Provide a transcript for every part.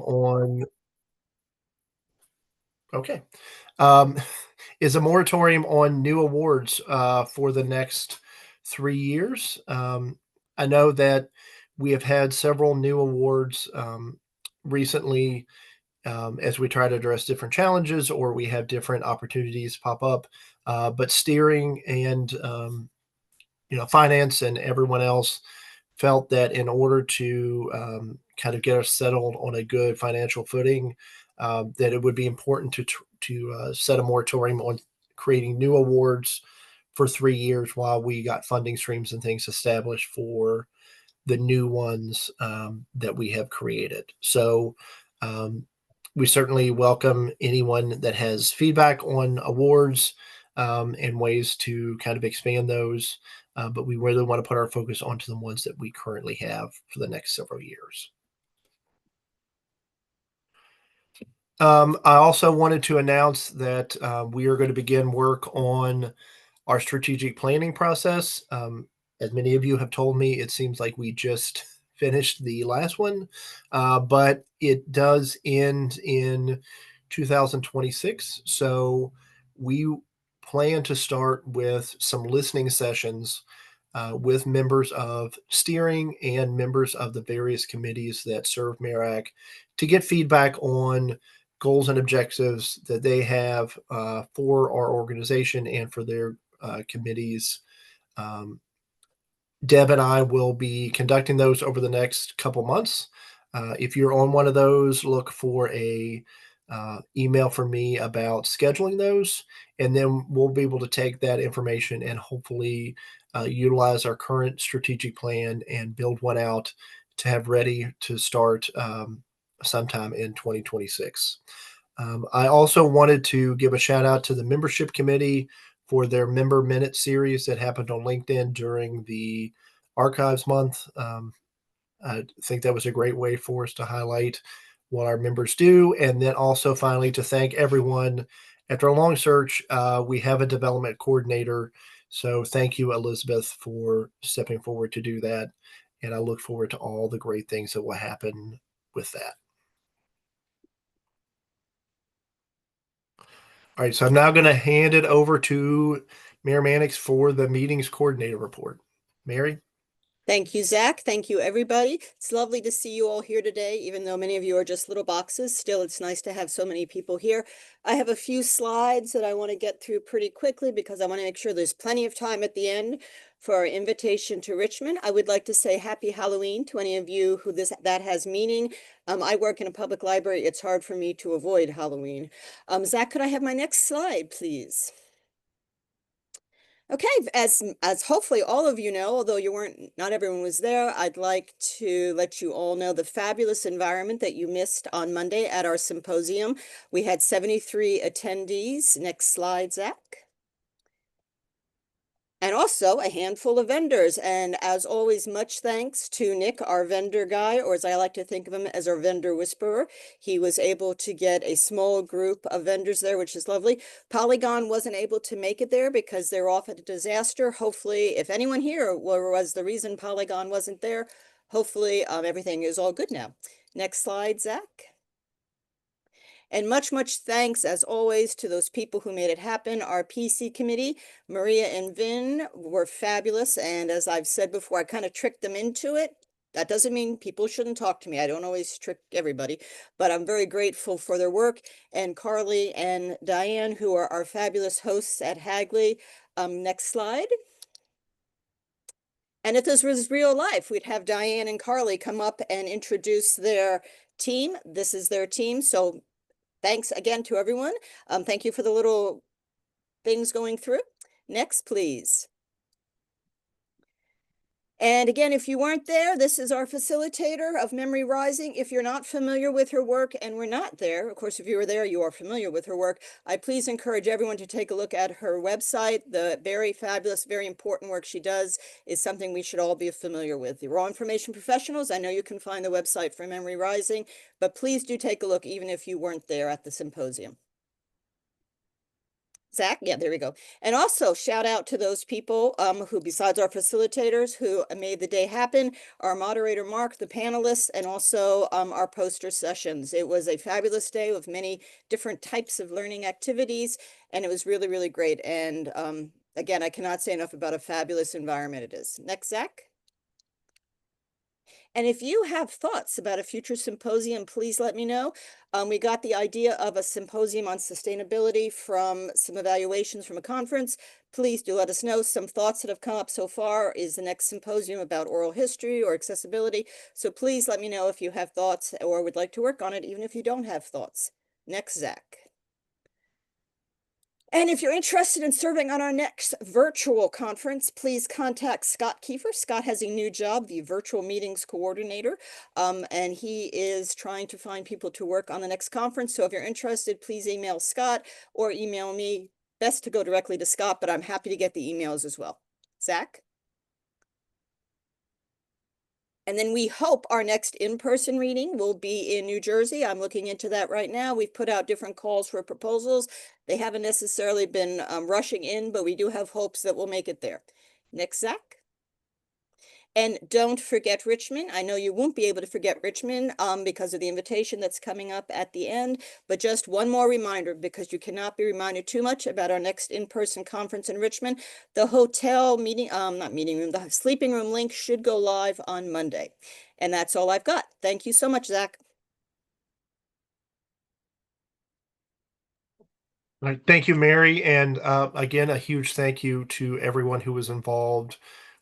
on okay. Um, is a moratorium on new awards for the next 3 years. I know that we have had several new awards recently as we try to address different challenges or we have different opportunities pop up. But steering and finance and everyone else felt that in order to kind of get us settled on a good financial footing, that it would be important to set a moratorium on creating new awards for 3 years while we got funding streams and things established for the new ones that we have created. So um, we certainly welcome anyone that has feedback on awards and ways to kind of expand those. But we really want to put our focus onto the ones that we currently have for the next several years. I also wanted to announce that we are going to begin work on our strategic planning process. As many of you have told me, it seems like we just finished the last one, but it does end in 2026. So we plan to start with some listening sessions with members of steering and members of the various committees that serve MARAC to get feedback on goals and objectives that they have for our organization and for their committees. Um, Deb and I will be conducting those over the next couple months. If you're on one of those, look for a email from me about scheduling those, and then we'll be able to take that information and hopefully utilize our current strategic plan and build one out to have ready to start sometime in 2026. I also wanted to give a shout out to the membership committee for their member minute series that happened on LinkedIn during the archives month. I think that was a great way for us to highlight what our members do. And then also finally to thank everyone. After a long search, we have a development coordinator. So thank you, Elizabeth, for stepping forward to do that. And I look forward to all the great things that will happen with that. All right, so I'm now going to hand it over to Mayor Mannix for the meetings coordinator report. Mary? Thank you, Zach. Thank you, everybody. It's lovely to see you all here today, even though many of you are just little boxes. Still, it's nice to have so many people here. I have a few slides that I want to get through pretty quickly because I want to make sure there's plenty of time at the end for our invitation to Richmond. I would like to say happy Halloween to any of you who that has meaning. I work in a public library. It's hard for me to avoid Halloween. Zach, could I have my next slide, please? Okay, as hopefully all of you know, although not everyone was there, I'd like to let you all know the fabulous environment that you missed on Monday at our symposium. We had 73 attendees. Next slide, Zach. And also a handful of vendors. And as always, much thanks to Nick, our vendor guy, or as I like to think of him as our vendor whisperer. He was able to get a small group of vendors there, which is lovely. Polygon wasn't able to make it there because they're off at a disaster. Hopefully, if anyone here was the reason Polygon wasn't there, hopefully everything is all good now. Next slide, Zach. And much, much thanks, as always, to those people who made it happen. Our PC committee, Maria and Vin, were fabulous. And as I've said before, I kind of tricked them into it. That doesn't mean people shouldn't talk to me. I don't always trick everybody, but I'm very grateful for their work. And Carly and Diane, who are our fabulous hosts at Hagley. Next slide. And if this was real life, we'd have Diane and Carly come up and introduce their team. This is their team. So thanks again to everyone. Thank you for the little things going through. Next, please. And again, if you weren't there, this is our facilitator of Memory Rising. If you're not familiar with her work and we're not there, of course, if you were there, you are familiar with her work. I please encourage everyone to take a look at her website. The very fabulous, very important work she does is something we should all be familiar with. The Raw Information Professionals, I know you can find the website for Memory Rising, but please do take a look even if you weren't there at the symposium. Zach, yeah, there we go. And also shout out to those people who, besides our facilitators, who made the day happen, our moderator, Mark, the panelists, and also our poster sessions. It was a fabulous day with many different types of learning activities, and it was really, really great. And again, I cannot say enough about a fabulous environment it is. Next, Zach. And if you have thoughts about a future symposium, please let me know. We got the idea of a symposium on sustainability from some evaluations from a conference. Please do let us know. Some thoughts that have come up so far is the next symposium about oral history or accessibility. So please let me know if you have thoughts or would like to work on it, even if you don't have thoughts. Next, Zach. And if you're interested in serving on our next virtual conference, please contact Scott Kiefer. Scott has a new job, the virtual meetings coordinator, and he is trying to find people to work on the next conference. So if you're interested, please email Scott or email me. Best to go directly to Scott, but I'm happy to get the emails as well. Zach? And then we hope our next in-person reading will be in New Jersey. I'm looking into that right now. We've put out different calls for proposals. They haven't necessarily been rushing in, but we do have hopes that we'll make it there. Next, Zach. And don't forget Richmond. I know you won't be able to forget Richmond because of the invitation that's coming up at the end. But just one more reminder, because you cannot be reminded too much about our next in-person conference in Richmond. The hotel meeting, not meeting room, the sleeping room link should go live on Monday. And that's all I've got. Thank you so much, Zach. All right. Thank you, Mary. And again, a huge thank you to everyone who was involved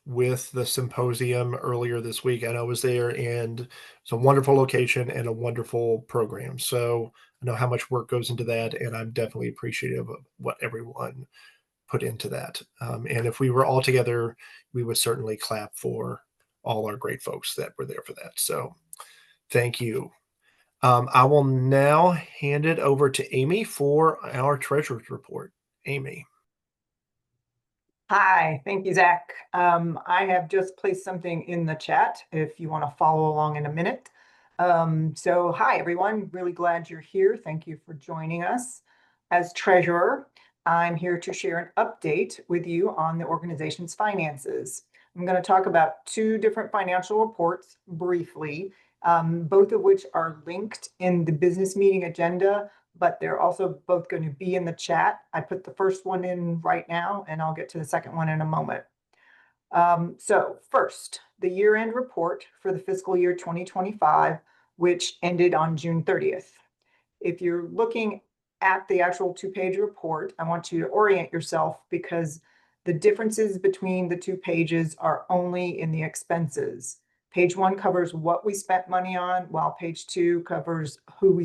with the symposium earlier this week. And I was there, and it's a wonderful location and a wonderful program. So I know how much work goes into that, and I'm definitely appreciative of what everyone put into that. And if we were all together, we would certainly clap for all our great folks that were there for that. So thank you. I will now hand it over to Amy for our treasurer's report. Amy. Hi, thank you, Zach. I have just placed something in the chat if you want to follow along in a minute. So hi, everyone. Really glad you're here. Thank you for joining us. As treasurer, I'm here to share an update with you on the organization's finances. I'm going to talk about two different financial reports briefly, both of which are linked in the business meeting agenda, but they're also both going to be in the chat. I put the first one in right now, and I'll get to the second one in a moment. So first, the year-end report for the fiscal year 2025, which ended on June 30th. If you're looking at the actual two-page report, I want you to orient yourself because the differences between the two pages are only in the expenses. Page one covers what we spent money on, while page two covers who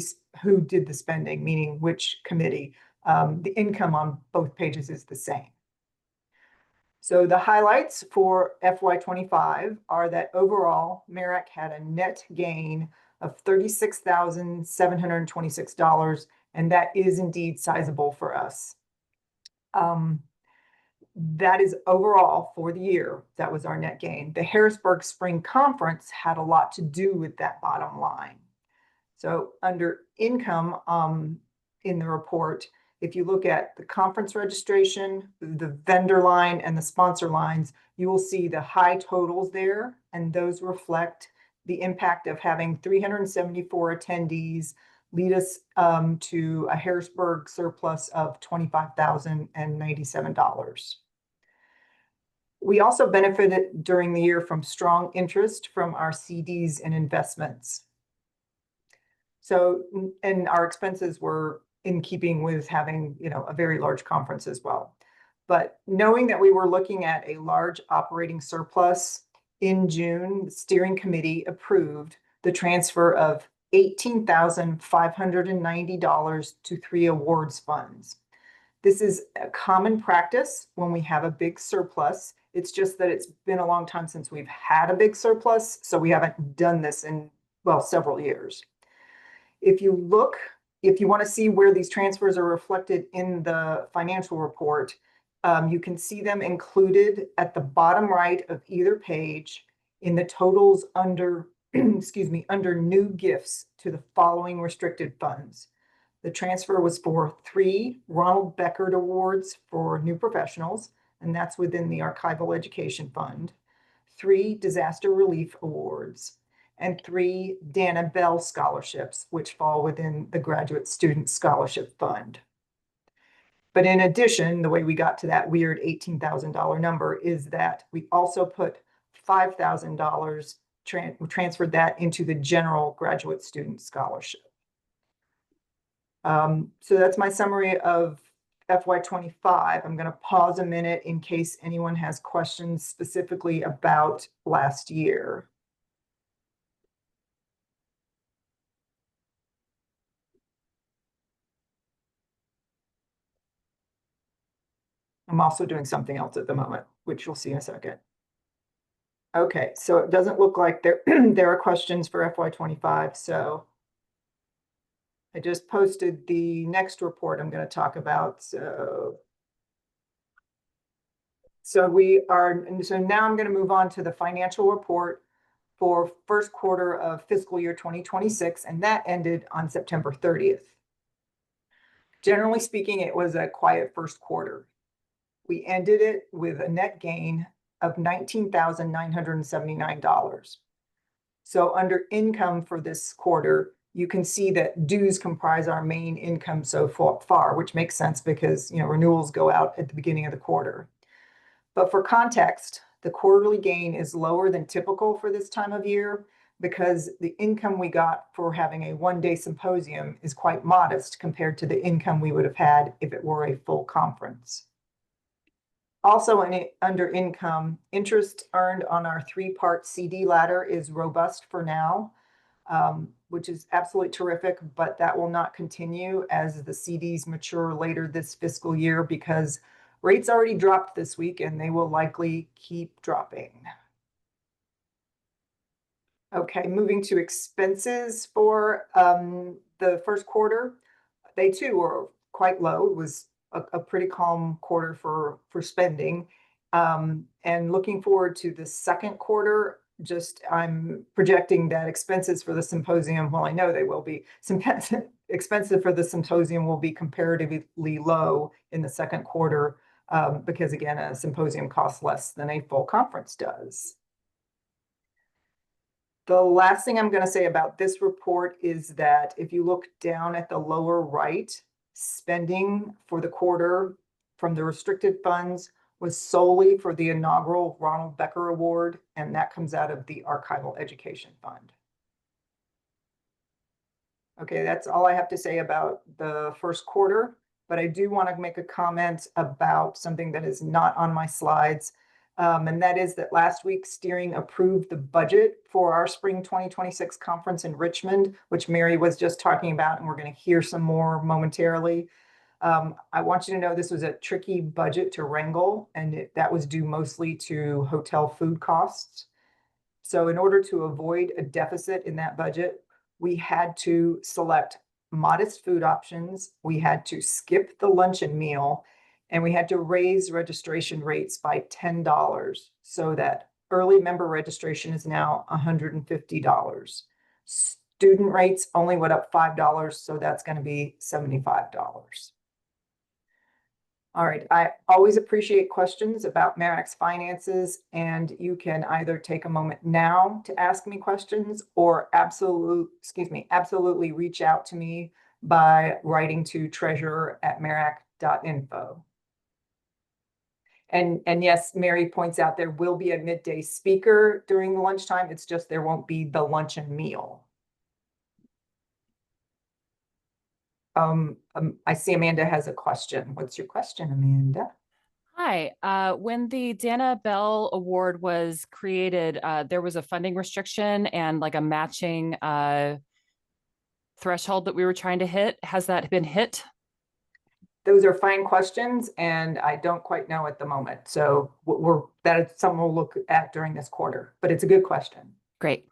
did the spending, meaning which committee. The income on both pages is the same. So the highlights for FY25 are that overall, MARAC had a net gain of $36,726, and that is indeed sizable for us. That is overall for the year. That was our net gain. The Harrisburg Spring Conference had a lot to do with that bottom line. So under income in the report, if you look at the conference registration, the vendor line, and the sponsor lines, you will see the high totals there, and those reflect the impact of having 374 attendees lead us to a Harrisburg surplus of $25,097. We also benefited during the year from strong interest from our CDs and investments. So, and our expenses were in keeping with having, a very large conference as well. But knowing that we were looking at a large operating surplus, in June, the steering committee approved the transfer of $18,590 to 3 awards funds. This is a common practice when we have a big surplus. It's just that it's been a long time since we've had a big surplus, so we haven't done this in, several years. If you want to see where these transfers are reflected in the financial report, you can see them included at the bottom right of either page in the totals under, under new gifts to the following restricted funds: The transfer was for 3 Ronald Beckert Awards for new professionals, and that's within the Archival Education Fund, 3 Disaster Relief Awards, and 3 Dana Bell Scholarships, which fall within the Graduate Student Scholarship Fund. But in addition, the way we got to that weird $18,000 number is that we also put $5,000, transferred that into the general graduate student scholarship. So that's my summary of FY25. I'm going to pause a minute in case anyone has questions specifically about last year. I'm also doing something else at the moment, which you'll see in a second. Okay, so it doesn't look like there, there are questions for FY25, so I just posted the next report I'm going to talk about. So now I'm going to move on to the financial report for first quarter of fiscal year 2026, and that ended on September 30th. Generally speaking, it was a quiet first quarter. We ended it with a net gain of $19,979. So under income for this quarter, you can see that dues comprise our main income so far, which makes sense because renewals go out at the beginning of the quarter. But for context, the quarterly gain is lower than typical for this time of year because the income we got for having a one-day symposium is quite modest compared to the income we would have had if it were a full conference. Also under income, interest earned on our 3-part CD ladder is robust for now, which is absolutely terrific, but that will not continue as the CDs mature later this fiscal year because rates already dropped this week and they will likely keep dropping. Okay, moving to expenses for the first quarter. They too were quite low. It was a pretty calm quarter for spending. And looking forward to the second quarter, I'm projecting that expenses for the symposium, well, I know they will be, expenses for the symposium will be comparatively low in the second quarter because again, a symposium costs less than a full conference does. The last thing I'm going to say about this report is that if you look down at the lower right, spending for the quarter from the restricted funds was solely for the inaugural Ronald Becker Award, and that comes out of the Archival Education Fund. Okay, that's all I have to say about the first quarter, but I do want to make a comment about something that is not on my slides. And that is that last week steering approved the budget for our spring 2026 conference in Richmond, which Mary was just talking about, and we're going to hear some more momentarily. I want you to know this was a tricky budget to wrangle, and that was due mostly to hotel food costs. So in order to avoid a deficit in that budget, we had to select modest food options, we had to skip the luncheon meal, and we had to raise registration rates by $10 so that early member registration is now $150. Student rates only went up $5, so that's going to be $75. All right, I always appreciate questions about MARAC's finances, and you can either take a moment now to ask me questions or absolutely reach out to me by writing to treasurer@marac.info. And yes, Mary points out there will be a midday speaker during the lunchtime. It's just there won't be the luncheon meal. I see Amanda has a question. What's your question, Amanda? Hi. When the Dana Bell Award was created, there was a funding restriction and like a matching threshold that we were trying to hit. Has that been hit? Those are fine questions, and I don't quite know at the moment. So that is something we'll look at during this quarter, but it's a good question. Great.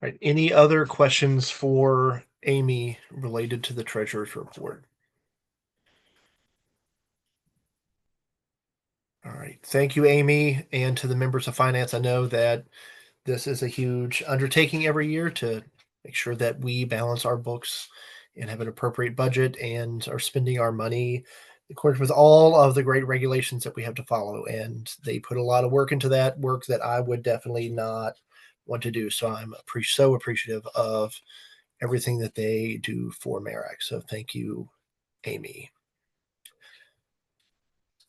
All right. Any other questions for Amy related to the treasurer's report? All right. Thank you, Amy, and to the members of finance. I know that this is a huge undertaking every year to make sure that we balance our books and have an appropriate budget and are spending our money in accordance with all of the great regulations that we have to follow. And they put a lot of work into that, work that I would definitely not want to do. So I'm so appreciative of everything that they do for MARAC. So thank you, Amy.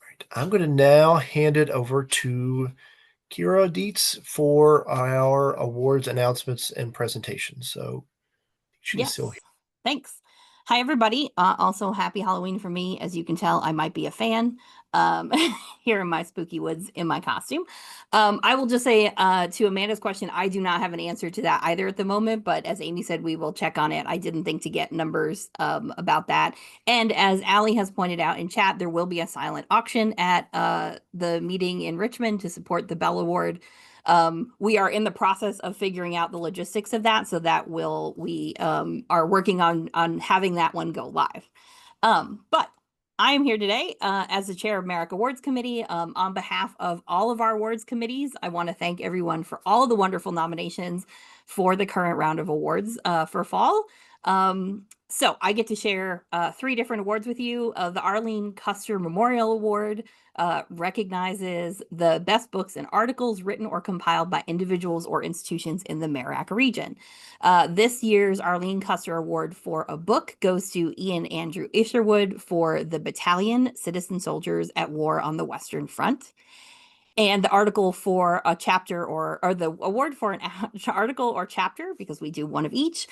All right, I'm going to now hand it over to Kira Dietz for our awards announcements and presentations. So she's still here. Thanks. Hi, everybody. Also, happy Halloween for me. As you can tell, I might be a fan here in my spooky woods in my costume. I will just say to Amanda's question, I do not have an answer to that either at the moment, but as Amy said, we will check on it. I didn't think to get numbers about that. And as Allie has pointed out in chat, there will be a silent auction at the meeting in Richmond to support the Bell Award. We are in the process of figuring out the logistics of that, so that we are working on having that one go live. But I am here today as the chair of MARAC Awards Committee. On behalf of all of our awards committees, I want to thank everyone for all of the wonderful nominations for the current round of awards for fall. So I get to share 3 different awards with you. The Arlene Custer Memorial Award recognizes the best books and articles written or compiled by individuals or institutions in the MARAC region. This year's Arlene Custer Award for a book goes to Ian Andrew Isherwood for The Battalion, Citizen Soldiers at War on the Western Front. And the article for a chapter or the award for an article or chapter, because we do one of each,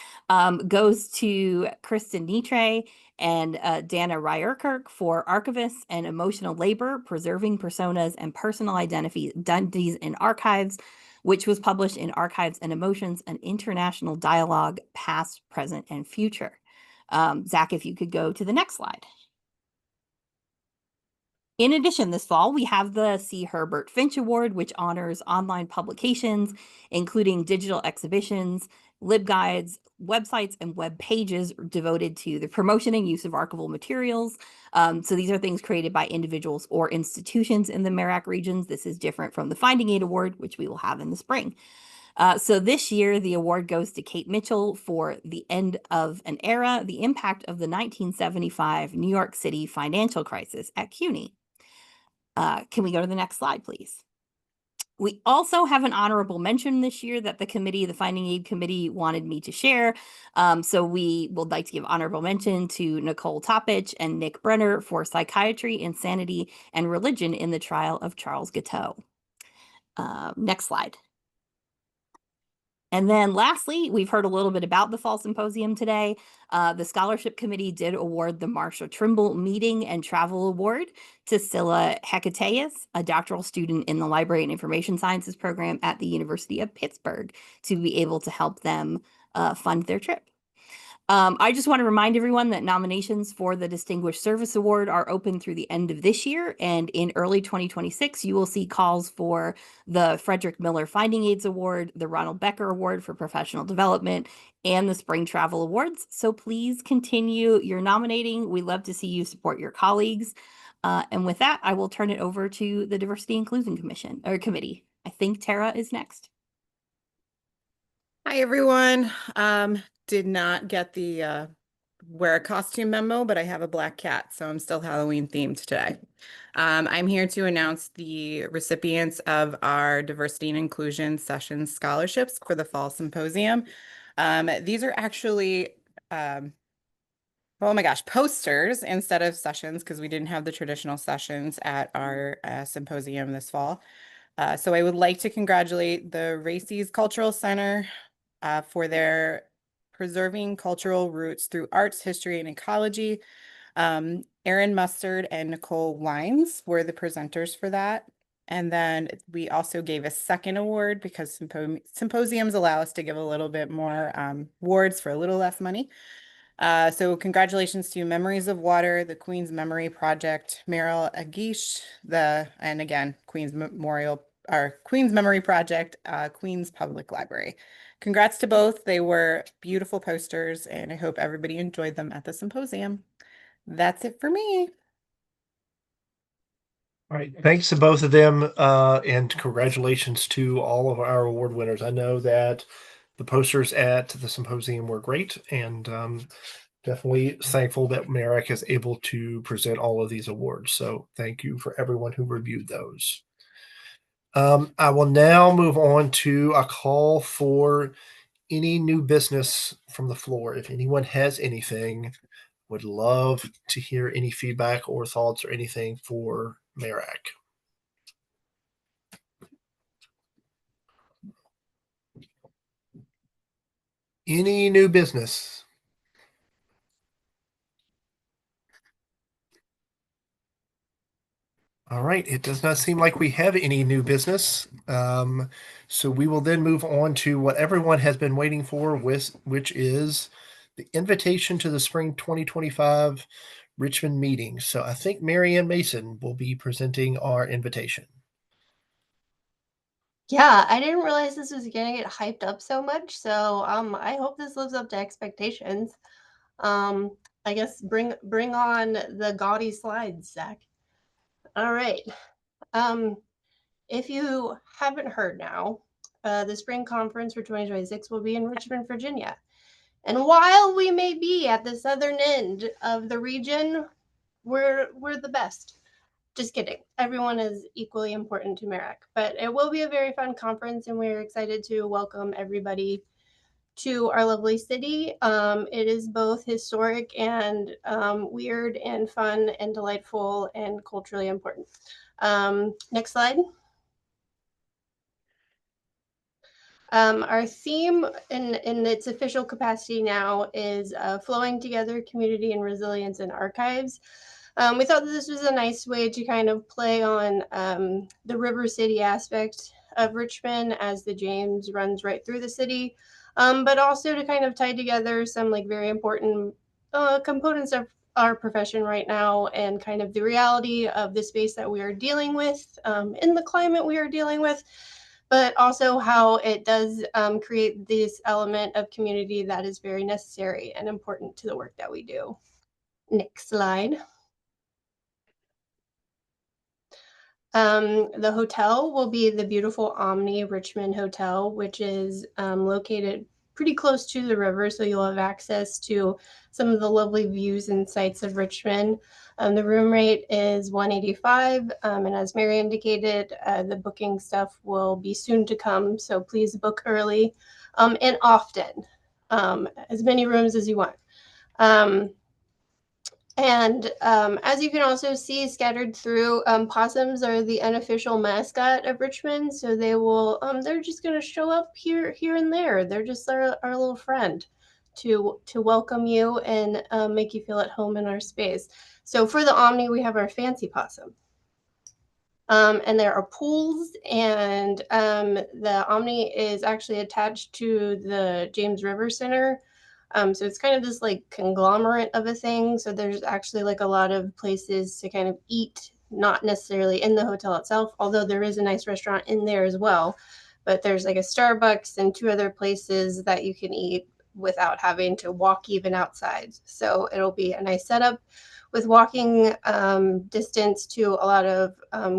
goes to Kristen Nitre and Dana Ryerkirk for Archivists and Emotional Labor, Preserving Personas and Personal Identities in Archives, which was published in Archives and Emotions, an International Dialogue, Past, Present, and Future. Zach, if you could go to the next slide. In addition, this fall, we have the C. Herbert Finch Award, which honors online publications, including digital exhibitions, LibGuides, websites, and web pages devoted to the promotion and use of archival materials. So these are things created by individuals or institutions in the MARAC regions. This is different from the Finding Aid Award, which we will have in the spring. So this year, the award goes to Kate Mitchell for The End of an Era, the impact of the 1975 New York City financial crisis at CUNY. Can we go to the next slide, please? We also have an honorable mention this year that the Finding Aid Committee wanted me to share. So we would like to give honorable mention to Nicole Toppich and Nick Brenner for Psychiatry, Insanity, and Religion in the Trial of Charles Guiteau. Next slide. And then lastly, we've heard a little bit about the Fall Symposium today. The Scholarship Committee did award the Marsha Trimble Meeting and Travel Award to Scylla Hecataeus, a doctoral student in the Library and Information Sciences program at the University of Pittsburgh, to be able to help them fund their trip. I just want to remind everyone that nominations for the Distinguished Service Award are open through the end of this year, and in early 2026, you will see calls for the Frederick Miller Finding Aids Award, the Ronald Becker Award for Professional Development, and the Spring Travel Awards. So please continue your nominating. We love to see you support your colleagues. And with that, I will turn it over to the Diversity Inclusion Committee. I think Tara is next. Hi, everyone. Did not get the wear a costume memo, but I have a black cat, so I'm still Halloween themed today. I'm here to announce the recipients of our Diversity and Inclusion Session scholarships for the Fall Symposium. These are actually, oh my gosh, posters instead of sessions, because we didn't have the traditional sessions at our symposium this fall. So I would like to congratulate the Racy's Cultural Center for their Preserving Cultural Roots Through Arts, History, and Ecology. Erin Mustard and Nicole Wines were the presenters for that. And then we also gave a second award because symposiums allow us to give a little bit more awards for a little less money. So congratulations to Memories of Water, the Queen's Memory Project, Meryl Agish, and again, Queen's Memory Project, Queen's Public Library. Congrats to both. They were beautiful posters, and I hope everybody enjoyed them at the symposium. That's it for me. All right. Thanks to both of them, and congratulations to all of our award winners. I know that the posters at the symposium were great, and definitely thankful that MARAC is able to present all of these awards. So thank you for everyone who reviewed those. I will now move on to a call for any new business from the floor. If anyone has anything, would love to hear any feedback or thoughts or anything for MARAC. Any new business? All right, it does not seem like we have any new business. So we will then move on to what everyone has been waiting for, which is the invitation to the spring 2025 Richmond meeting. So I think Marianne Mason will be presenting our invitation. Yeah, I didn't realize this was gonna get hyped up so much. So I hope this lives up to expectations. I guess bring on the gaudy slides, Zach. All right. Um, if you haven't heard now, the spring conference for 2026 will be in Richmond, Virginia. And while we may be at the southern end of the region, we're the best. Just kidding. Everyone is equally important to MARAC, but it will be a very fun conference, and we're excited to welcome everybody to our lovely city. It is both historic and weird and fun and delightful and culturally important. Next slide. Our theme in its official capacity now is flowing together community and resilience in archives. We thought that this was a nice way to kind of play on the River City aspect of Richmond as the James runs right through the city, but also to kind of tie together some like very important components of our profession right now and kind of the reality of the space that we are dealing with in the climate we are dealing with, but also how it does create this element of community that is very necessary and important to the work that we do. Next slide. The hotel will be the beautiful Omni Richmond Hotel, which is located pretty close to the river, so you'll have access to some of the lovely views and sights of Richmond. The room rate is $185, and as Mary indicated, the booking stuff will be soon to come, so please book early and often, as many rooms as you want. And as you can also see scattered through, possums are the unofficial mascot of Richmond. So they will, they're just going to show up here and there. They're just our little friend to welcome you and make you feel at home in our space. So for the Omni, we have our fancy possum. And there are pools, and the Omni is actually attached to the James River Center. So it's kind of this like conglomerate of a thing. So there's actually like a lot of places to kind of eat, not necessarily in the hotel itself, although there is a nice restaurant in there as well. But there's like a Starbucks and 2 other places that you can eat without having to walk even outside. So it'll be a nice setup with walking distance to a lot of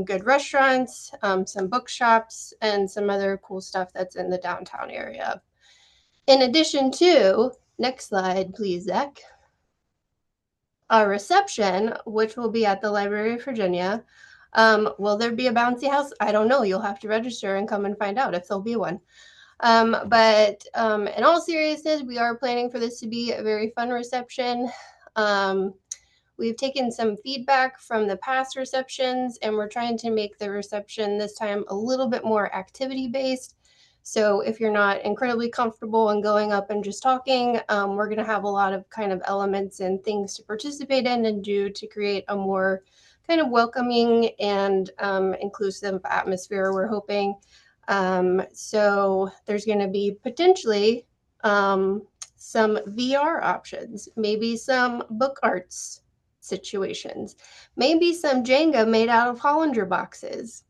good restaurants, some bookshops, and some other cool stuff that's in the downtown area. In addition to, next slide, please, Zach. Our reception, which will be at the Library of Virginia. Will there be a bouncy house? I don't know. You'll have to register and come and find out if there'll be one. But in all seriousness, we are planning for this to be a very fun reception. We've taken some feedback from the past receptions, and we're trying to make the reception this time a little bit more activity-based. So if you're not incredibly comfortable in going up and just talking, we're going to have a lot of kind of elements and things to participate in and do to create a more kind of welcoming and inclusive atmosphere, we're hoping. So there's going to be potentially some VR options, maybe some book arts situations, maybe some Jenga made out of Hollinger boxes.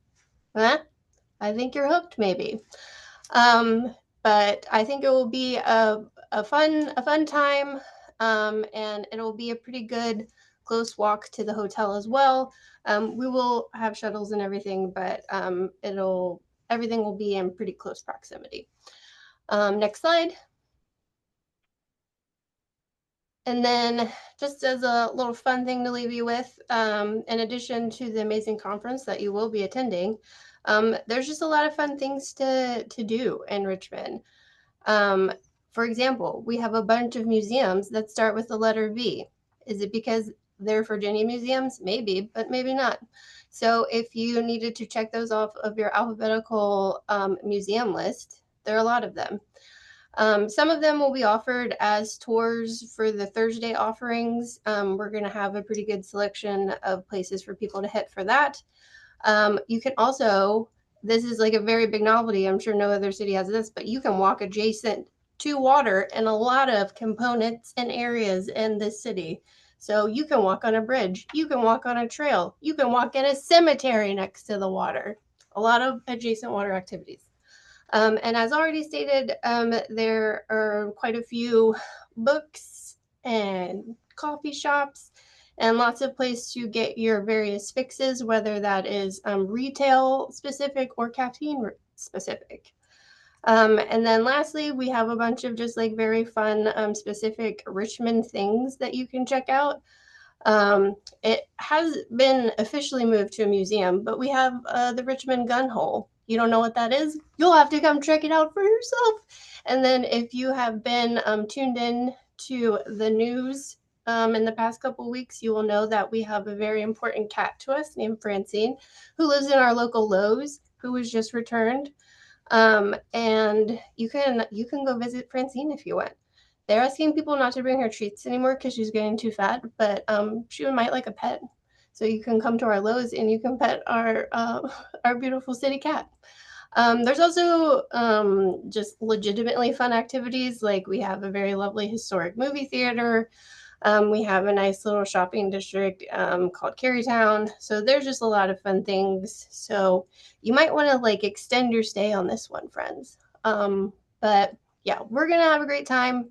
Huh? I think you're hooked, maybe. But I think it will be a fun time, and it'll be a pretty good close walk to the hotel as well. We will have shuttles and everything, but everything will be in pretty close proximity. Next slide. And then just as a little fun thing to leave you with, in addition to the amazing conference that you will be attending, there's just a lot of fun things to do in Richmond. For example, we have a bunch of museums that start with the letter V. Is it because they're Virginia museums? Maybe, but maybe not. So if you needed to check those off of your alphabetical museum list, there are a lot of them. Some of them will be offered as tours for the Thursday offerings. We're going to have a pretty good selection of places for people to hit for that. You can also, this is like a very big novelty. I'm sure no other city has this, but you can walk adjacent to water in a lot of components and areas in this city. So you can walk on a bridge, you can walk on a trail, you can walk in a cemetery next to the water. A lot of adjacent water activities. And as already stated, there are quite a few books and coffee shops and lots of places to get your various fixes, whether that is retail specific or caffeine specific. And then lastly, we have a bunch of just like very fun specific Richmond things that you can check out. It has been officially moved to a museum, but we have the Richmond Gun Hole. You don't know what that is? You'll have to come check it out for yourself. And then if you have been tuned in to the news in the past couple weeks, you will know that we have a very important cat to us named Francine, who lives in our local Lowe's, who was just returned. And you can go visit Francine if you want. They're asking people not to bring her treats anymore because she's getting too fat, but she might like a pet. So you can come to our Lowe's and you can pet our beautiful city cat. There's also just legitimately fun activities, like we have a very lovely historic movie theater. We have a nice little shopping district called Carytown. So there's just a lot of fun things. So you might want to like extend your stay on this one, friends. But yeah, we're going to have a great time.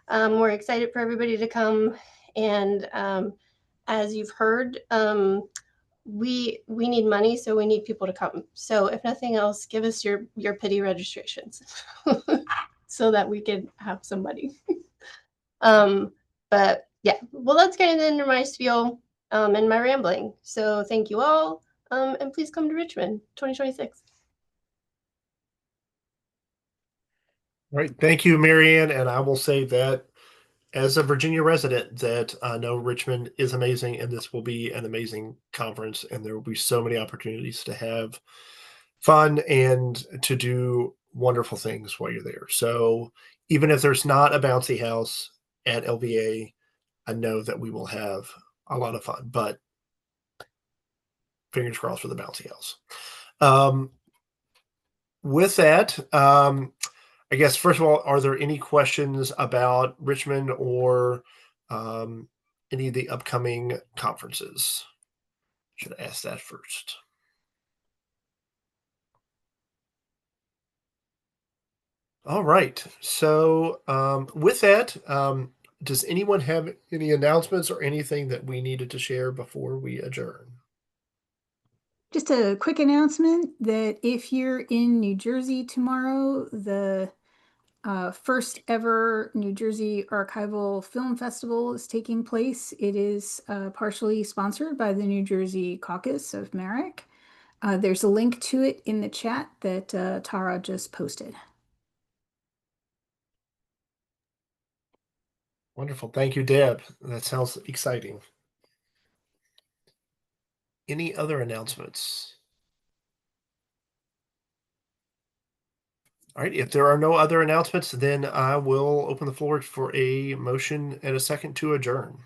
We're excited for everybody to come. And as you've heard, we need money, so we need people to come. So if nothing else, give us your pity registrations so that we can have some money. But yeah, well, that's kind of the end of my spiel and my rambling. So thank you all, and please come to Richmond 2026. All right. Thank you, Marianne. And I will say that as a Virginia resident, that I know Richmond is amazing, and this will be an amazing conference, and there will be so many opportunities to have fun and to do wonderful things while you're there. So even if there's not a bouncy house at LVA, I know that we will have a lot of fun, but fingers crossed for the bouncy house. With that, I guess, first of all, are there any questions about Richmond or any of the upcoming conferences? Should I ask that first? All right. So with that, does anyone have any announcements or anything that we needed to share before we adjourn? Just a quick announcement that if you're in New Jersey tomorrow, the first ever New Jersey Archival Film Festival is taking place. It is partially sponsored by the New Jersey Caucus of MARAC. There's a link to it in the chat that Tara just posted. Wonderful. Thank you, Deb. That sounds exciting. Any other announcements? All right. If there are no other announcements, then I will open the floor for a motion and a second to adjourn.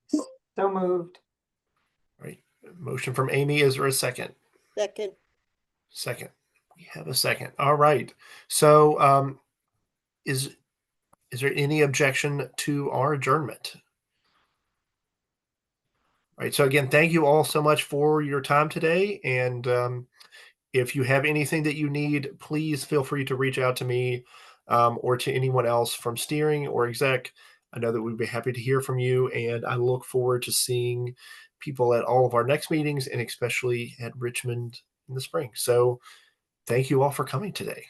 So moved. All right. Motion from Amy. Is there a second? Second. Second. We have a second. All right. So is there any objection to our adjournment? All right. So again, thank you all so much for your time today. And if you have anything that you need, please feel free to reach out to me or to anyone else from steering or exec. I know that we'd be happy to hear from you, and I look forward to seeing people at all of our next meetings and especially at Richmond in the spring. So thank you all for coming today.